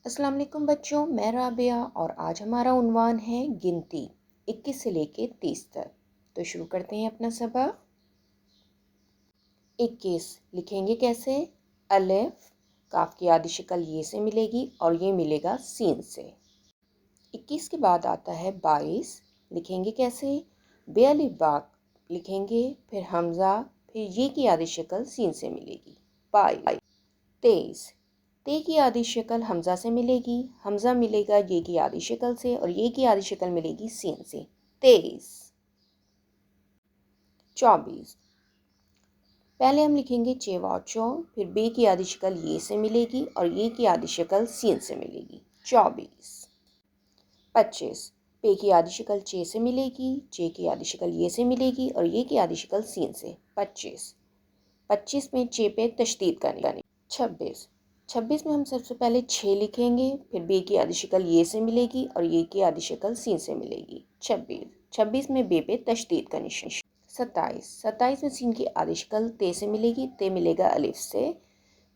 अस्सलाम वालेकुम बच्चों, मैं राबिया और आज हमारा उन्वान है गिनती 21 से लेके 30 तक। तो शुरू करते हैं अपना सबक। 21 लिखेंगे कैसे? अलिफ, काफ की आधी शक्ल ये से मिलेगी और ये मिलेगा सीन से। 21 के बाद आता है 22, लिखेंगे कैसे? बेअलिफ बा लिखेंगे, फिर हमज़ा, फिर ये की आधी शक्ल सीन से मिलेगी। 23, ते की आधी शक्ल हमज़ा से मिलेगी, हमज़ा मिलेगा ये की आधी शक्ल से और ये की आधी शक्ल मिलेगी सीन से। 23। 24, पहले हम लिखेंगे चेवाचो, फिर बे की आधी शक्ल ये से मिलेगी और ये की आधी शक्ल सीन से मिलेगी। 24। 25, पे की आधी शक्ल चे से मिलेगी, चे की आधी शक्ल ये से मिलेगी और ये की आधी शक्ल सीन से। 25। 25 में चे पे तशदीद करनी। 26, 26 में हम सबसे पहले 6 लिखेंगे, फिर बे की आधी शक्ल ये से मिलेगी और ये की आधी शक्ल सीन से मिलेगी। 26, 26 में बे पे तशदीद करनी। 27, 27 में सीन की आधी शक्ल ते से मिलेगी, ते मिलेगा अलिफ से,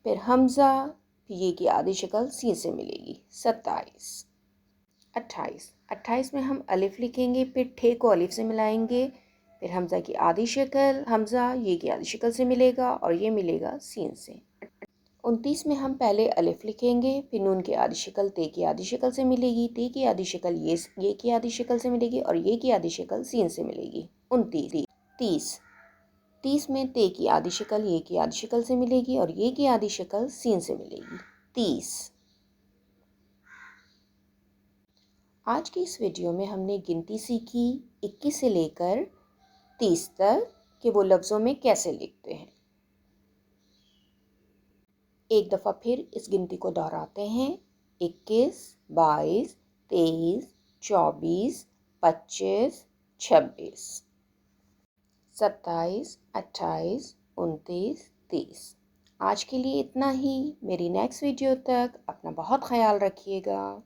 फिर हमज़ा, फिर ये की आधी शक्ल सीन से मिलेगी। 27। 28, 28 में हम अलिफ लिखेंगे, फिर ठे को अलिफ से मिलाएंगे, फिर हमज़ा की आधी शक्ल, हमज़ा ये की आधी शक्ल से मिलेगा और ये मिलेगा सीन से। 29 में हम पहले अलिफ लिखेंगे, फिर नून की आधी शक्ल ते की आधी शक्ल से मिलेगी, ते की आधी शक्ल ये की आधी शक्ल से मिलेगी और ये की आधी शक्ल सीन से मिलेगी। 29। 30, 30 में ते की आधी शक्ल ये की आधी शक्ल से मिलेगी और ये की आधी शक्ल सीन से मिलेगी। 30। आज की इस वीडियो में हमने गिनती सीखी 21 से लेकर 30 तक कि वो लफ्ज़ों में कैसे लिखते हैं। एक दफ़ा फिर इस गिनती को दोहराते हैं। 21, 22, 23, 24, 25, 26, 27, 28, 29, 30। आज के लिए इतना ही। मेरी नेक्स्ट वीडियो तक अपना बहुत ख्याल रखिएगा।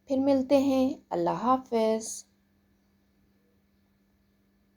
फिर मिलते हैं। अल्लाह हाफ़िज़।